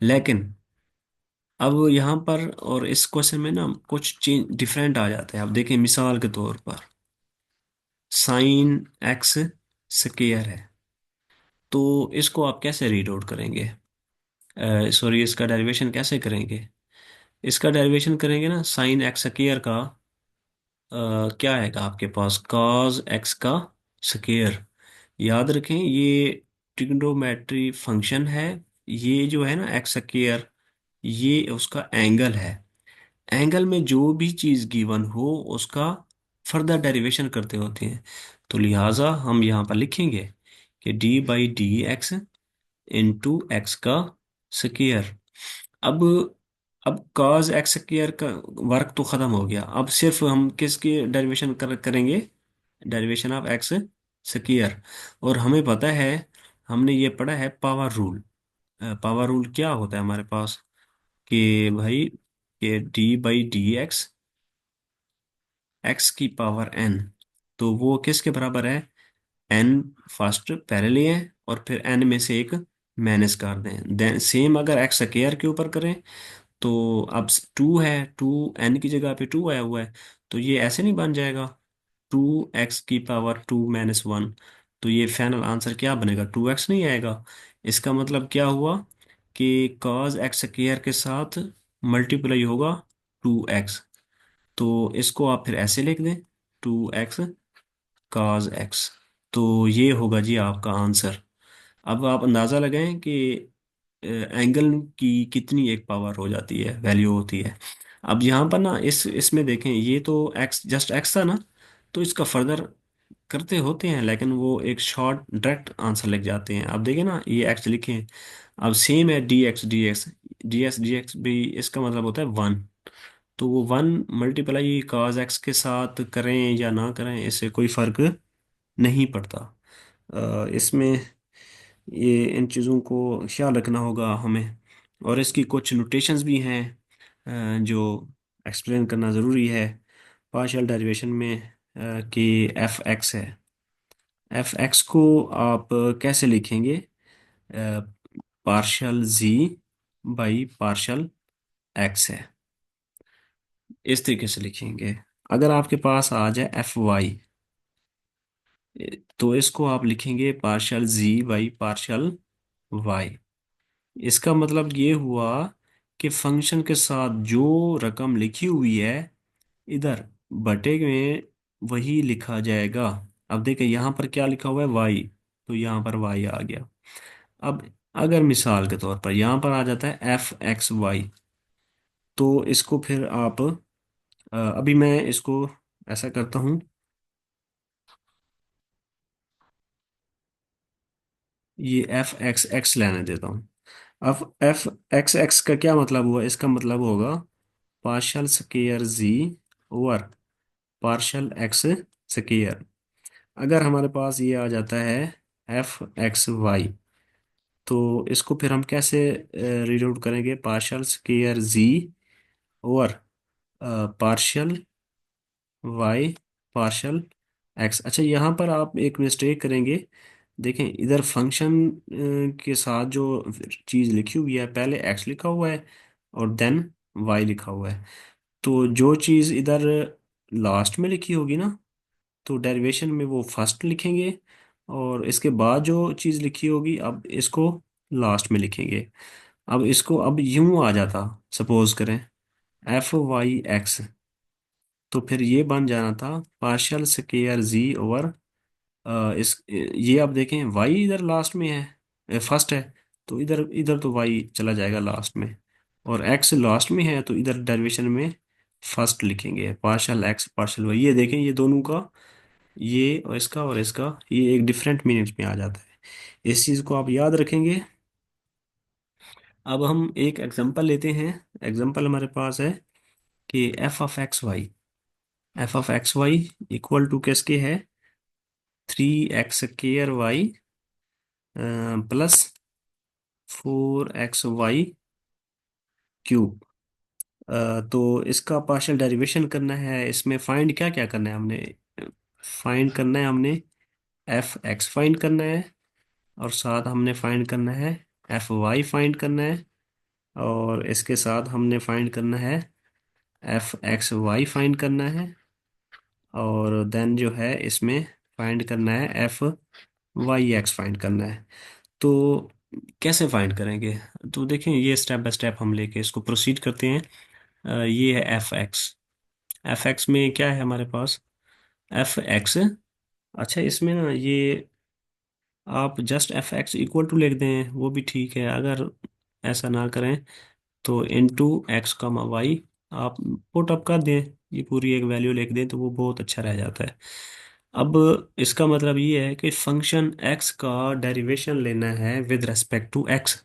लेकिन अब यहाँ पर और इस क्वेश्चन में ना कुछ चेंज डिफरेंट आ जाता है। अब देखें, मिसाल के तौर पर साइन एक्स स्क्वायर है, तो इसको आप कैसे रीड आउट करेंगे? सॉरी, इसका डेरिवेशन कैसे करेंगे? इसका डेरिवेशन करेंगे ना साइन एक्स स्क्वायर का, क्या आएगा आपके पास? cos एक्स का स्क्वायर। याद रखें, ये ट्रिग्नोमेट्री फंक्शन है। ये जो है ना एक्स स्क्वायर, ये उसका एंगल है। एंगल में जो भी चीज गिवन हो उसका फर्दर डेरिवेशन करते होते हैं। तो लिहाजा हम यहाँ पर लिखेंगे कि d/dx इंटू एक्स का स्क्वायर। अब अब cos एक्स स्क्वायर का वर्क तो खत्म हो गया। अब सिर्फ हम किसकी डेरिवेशन करेंगे? Derivation of x square. और हमें पता है, हमने ये पढ़ा है पावर रूल। पावर रूल क्या होता है हमारे पास? कि भाई, कि d/dx एक्स की पावर n, तो वो किसके बराबर है? n फर्स्ट पहले लिए और फिर n में से एक माइनस कर दें। देन सेम अगर एक्स स्क्वायर के ऊपर करें, तो अब टू है, टू n की जगह पे टू आया हुआ है, तो ये ऐसे नहीं बन जाएगा 2x⁻2 - 1। तो ये फाइनल आंसर क्या बनेगा? 2x नहीं आएगा। इसका मतलब क्या हुआ कि cos एक्स स्क्वायर के साथ मल्टीप्लाई होगा 2x। तो इसको आप फिर ऐसे लिख दें, 2x cos x। तो ये होगा जी आपका आंसर। अब आप अंदाज़ा लगाएं कि एंगल की कितनी एक पावर हो जाती है, वैल्यू होती है। अब यहाँ पर ना इसमें देखें, ये तो x जस्ट x था ना, तो इसका फर्दर करते होते हैं, लेकिन वो एक शॉर्ट डायरेक्ट आंसर लिख जाते हैं। अब देखिए ना, ये एक्स लिखे हैं। अब सेम है D x D x, D x भी इसका मतलब होता है वन। तो वो वन मल्टीप्लाई काज एक्स के साथ करें या ना करें, इससे कोई फर्क नहीं पड़ता। इसमें ये इन चीज़ों को ख्याल रखना होगा हमें। और इसकी कुछ नोटेशंस भी हैं जो एक्सप्लेन करना ज़रूरी है पार्शियल डेरिवेशन में। कि एफ एक्स है, एफ एक्स को आप कैसे लिखेंगे? Partial g by partial x है, इस तरीके से लिखेंगे। अगर आपके पास आ जाए एफ वाई, तो इसको आप लिखेंगे partial g by partial y. इसका मतलब ये हुआ कि फंक्शन के साथ जो रकम लिखी हुई है इधर बटे में वही लिखा जाएगा। अब देखिए यहाँ पर क्या लिखा हुआ है वाई, तो यहाँ पर वाई आ गया। अब अगर मिसाल के तौर पर यहाँ पर आ जाता है एफ एक्स वाई, तो इसको फिर आप अभी मैं इसको ऐसा करता हूँ, ये एफ एक्स एक्स लेने देता हूँ। अब एफ एक्स एक्स का क्या मतलब हुआ? इसका मतलब होगा partial square G over partial x square. अगर हमारे पास ये आ जाता है एफ एक्स वाई, तो इसको फिर हम कैसे रीड आउट करेंगे? Partial square G over partial Y partial X. अच्छा, यहाँ पर आप एक मिस्टेक करेंगे। देखें इधर फंक्शन के साथ जो चीज़ लिखी हुई है, पहले एक्स लिखा हुआ है और देन वाई लिखा हुआ है। तो जो चीज़ इधर लास्ट में लिखी होगी ना, तो डेरिवेशन में वो फर्स्ट लिखेंगे, और इसके बाद जो चीज़ लिखी होगी अब इसको लास्ट में लिखेंगे। अब इसको अब यूं आ जाता, सपोज करें एफ वाई एक्स, तो फिर ये बन जाना था पार्शियल स्केयर जी ओवर इस ये अब देखें वाई इधर लास्ट में है, फर्स्ट है, तो इधर इधर तो वाई चला जाएगा लास्ट में, और एक्स लास्ट में है तो इधर डेरिवेशन में फर्स्ट लिखेंगे पार्शियल एक्स पार्शियल वाई। ये देखें ये दोनों का, ये और इसका ये एक डिफरेंट मीनिंग्स में आ जाता है। इस चीज़ को आप याद रखेंगे। अब हम एक एग्जांपल लेते हैं। एग्जांपल हमारे पास है कि f of x y equal to किसके है? 3x² Y plus 4xy cube. तो इसका पार्शियल डेरिवेशन करना है। इसमें फाइंड क्या क्या करना है हमने? फाइंड करना है हमने एफ एक्स फाइंड करना है, और साथ हमने फाइंड करना है एफ वाई फाइंड करना है, और इसके साथ हमने फाइंड करना है एफ एक्स वाई फाइंड करना है, और देन जो है इसमें फाइंड करना है एफ वाई एक्स फाइंड करना है। तो कैसे फाइंड करेंगे? तो देखें ये स्टेप बाय स्टेप हम लेके इसको प्रोसीड करते हैं। ये है एफ एक्स। एफ एक्स में क्या है हमारे पास? F x. अच्छा, इसमें ना ये आप just f x equal to लिख दें वो भी ठीक है। अगर ऐसा ना करें तो इनटू एक्स कामा वाई आप पुट अप कर दें, ये पूरी एक वैल्यू लिख दें, तो वो बहुत अच्छा रह जाता है। अब इसका मतलब ये है कि फंक्शन एक्स का डेरिवेशन लेना है विद रेस्पेक्ट टू एक्स।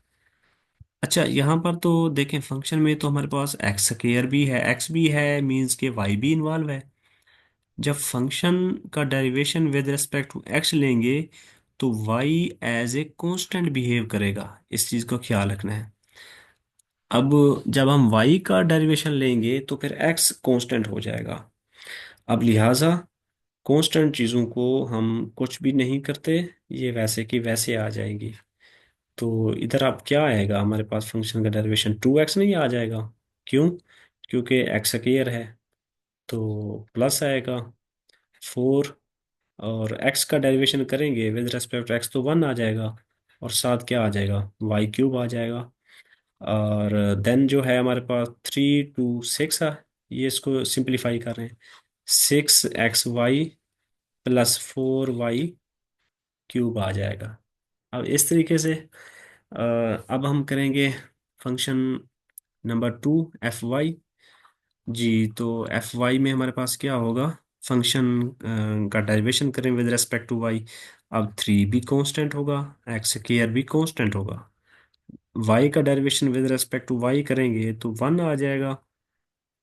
अच्छा, यहाँ पर तो देखें फंक्शन में तो हमारे पास एक्स स्क्वायर भी है, एक्स भी है, मींस के वाई भी इन्वॉल्व है। जब फंक्शन का derivation with respect to x लेंगे तो y as a constant behave करेगा, इस चीज़ को ख्याल रखना है। अब जब हम y का डेरिवेशन लेंगे तो फिर x कांस्टेंट हो जाएगा। अब लिहाजा कांस्टेंट चीज़ों को हम कुछ भी नहीं करते, ये वैसे की वैसे आ जाएंगी। तो इधर अब क्या आएगा हमारे पास? फंक्शन का डेरिवेशन 2x नहीं आ जाएगा? क्यों? क्योंकि x स्क्वायर है, तो प्लस आएगा 4, और x का डेरिवेशन करेंगे विद रेस्पेक्ट टू x तो 1 आ जाएगा, और साथ क्या आ जाएगा? y³ आ जाएगा। और देन जो है हमारे पास 3 to 6 है, ये इसको सिंप्लीफाई कर रहे हैं, 6xy प्लस 4y³ आ जाएगा। अब इस तरीके से अब हम करेंगे फंक्शन नंबर 2 एफ वाई। जी, तो एफ वाई में हमारे पास क्या होगा? फंक्शन का डेरिवेशन करें विद रेस्पेक्ट टू वाई। अब थ्री भी कांस्टेंट होगा, एक्स स्क्वायर भी कांस्टेंट होगा। वाई का derivation with respect to y करेंगे तो वन आ जाएगा,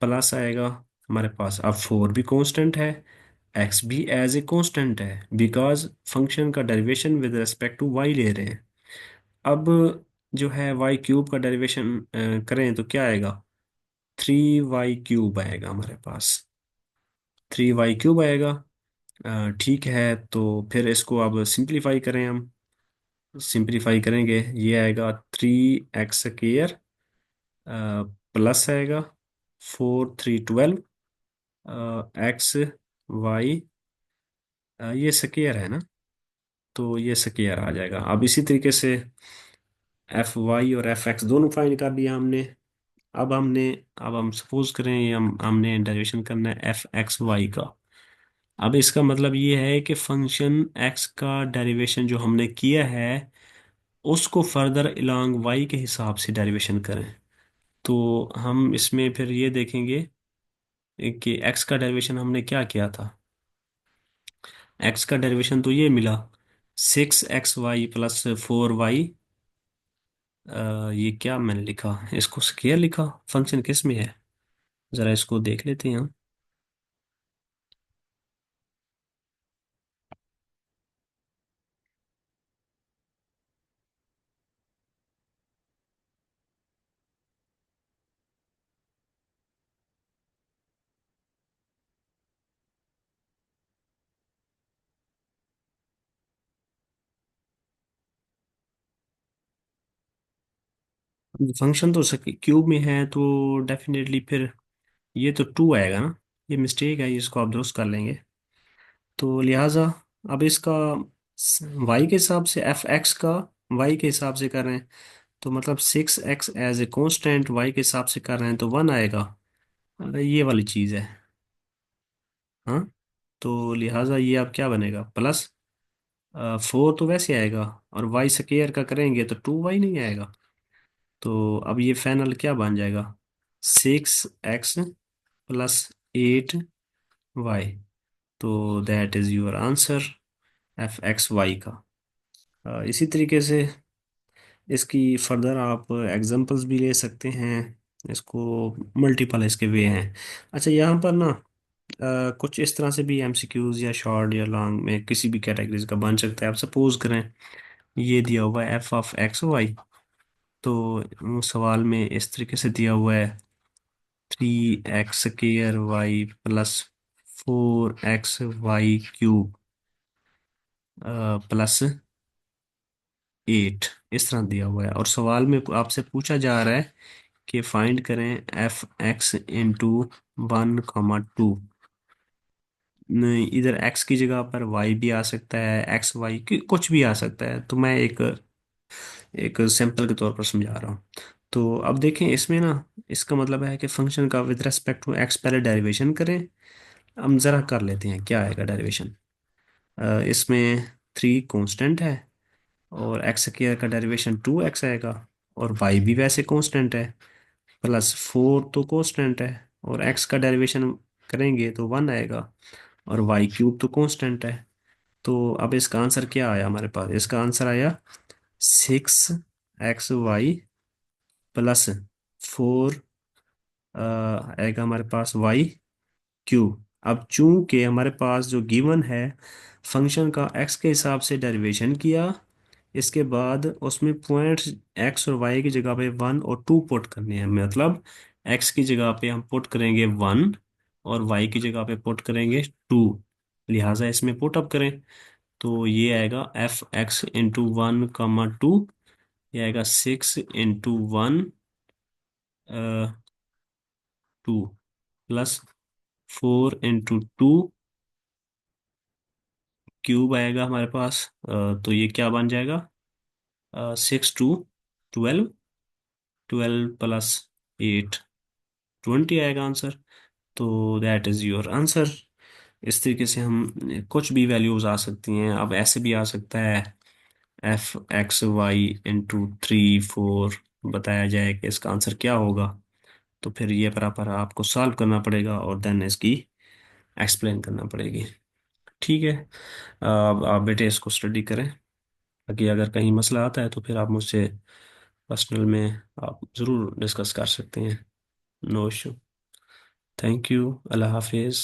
प्लस आएगा हमारे पास। अब फोर भी कांस्टेंट है, एक्स भी एज ए कांस्टेंट है, बिकॉज फंक्शन का derivation with respect to y ले रहे हैं। अब जो है वाई क्यूब का डेरिवेशन करें तो क्या आएगा, थ्री वाई क्यूब आएगा हमारे पास, थ्री वाई क्यूब आएगा। ठीक है, तो फिर इसको अब सिंप्लीफाई करें हम। सिंप्लीफाई करेंगे, ये आएगा थ्री एक्स स्क्र प्लस आएगा फोर थ्री 12 एक्स वाई, ये स्क्वायर है ना, तो ये स्क्वायर आ जाएगा। अब इसी तरीके से एफ वाई और एफ एक्स दोनों फाइंड कर लिया हमने। अब हमने अब हम सपोज करें हमने डेरिवेशन करना है एफ एक्स वाई का। अब इसका मतलब ये है कि फंक्शन एक्स का डेरिवेशन जो हमने किया है उसको फर्दर इलांग वाई के हिसाब से डेरिवेशन करें। तो हम इसमें फिर ये देखेंगे कि एक्स का डेरिवेशन हमने क्या किया था। एक्स का डेरिवेशन तो ये मिला, six x y plus four y. ये क्या मैंने लिखा, इसको स्क्वायर लिखा, फंक्शन किस में है, जरा इसको देख लेते हैं हम। फंक्शन तो क्यूब में है तो डेफिनेटली फिर ये तो टू आएगा ना, ये मिस्टेक है, इसको आप दुरुस्त कर लेंगे। तो लिहाजा अब इसका वाई के हिसाब से, एफ एक्स का वाई के हिसाब से कर रहे हैं, तो मतलब six x as a constant y के हिसाब से कर रहे हैं तो वन आएगा। ये वाली चीज़ है। हाँ, तो लिहाजा ये अब क्या बनेगा, प्लस फोर तो वैसे आएगा, और वाई स्क्वायर का करेंगे तो टू वाई नहीं आएगा। तो अब ये फाइनल क्या बन जाएगा, six X plus eight Y. तो that is your answer F x Y का। इसी तरीके से इसकी फर्दर आप एग्जांपल्स भी ले सकते हैं, इसको मल्टीपल इसके वे हैं। अच्छा, यहाँ पर ना कुछ इस तरह से भी एमसीक्यूज या शॉर्ट या लॉन्ग में किसी भी कैटेगरीज का बन सकता है। आप सपोज करें ये दिया हुआ है एफ ऑफ एक्स वाई, तो सवाल में इस तरीके से दिया हुआ है three x square y plus four x y cube plus eight, इस तरह दिया हुआ है। और सवाल में आपसे पूछा जा रहा है कि फाइंड करें F x into one comma two. इधर एक्स की जगह पर वाई भी आ सकता है, एक्स वाई कुछ भी आ सकता है, तो मैं एक एक सैंपल के तौर पर समझा रहा हूँ। तो अब देखें इसमें ना, इसका मतलब है कि फंक्शन का विद रेस्पेक्ट टू एक्स पहले डेरिवेशन करें। हम ज़रा कर लेते हैं क्या आएगा डेरिवेशन। इसमें थ्री कांस्टेंट है, और एक्स स्क्वायर का डेरिवेशन टू एक्स आएगा, और वाई भी वैसे कांस्टेंट है, प्लस फोर तो कांस्टेंट है, और एक्स का डेरिवेशन करेंगे तो वन आएगा, और वाई क्यूब तो कांस्टेंट है। तो अब इसका आंसर क्या आया हमारे पास, इसका आंसर आया six x y plus four आएगा हमारे पास वाई क्यूब। अब चूंकि हमारे पास जो गिवन है फंक्शन का एक्स के हिसाब से डेरिवेशन किया, इसके बाद उसमें पॉइंट्स एक्स और वाई की जगह पे वन और टू पुट करने हैं। मतलब एक्स की जगह पे हम पुट करेंगे वन, और वाई की जगह पे पुट करेंगे टू। लिहाजा इसमें पुट अप करें तो ये आएगा f x into one comma two, ये आएगा six into one two, plus four into two cube आएगा हमारे पास। तो ये क्या बन जाएगा, six two twelve, twelve plus eight, twenty आएगा आंसर। तो दैट इज योर आंसर। इस तरीके से हम कुछ भी वैल्यूज आ सकती हैं। अब ऐसे भी आ सकता है f x y into three four, बताया जाए कि इसका आंसर क्या होगा। तो फिर ये प्रॉपर आपको सॉल्व करना पड़ेगा और देन इसकी एक्सप्लेन करना पड़ेगी। ठीक है। अब आप बेटे इसको स्टडी करें, बाकी अगर कहीं मसला आता है तो फिर आप मुझसे पर्सनल में आप ज़रूर डिस्कस कर सकते हैं। No issue. Thank you. अल्लाह हाफिज़।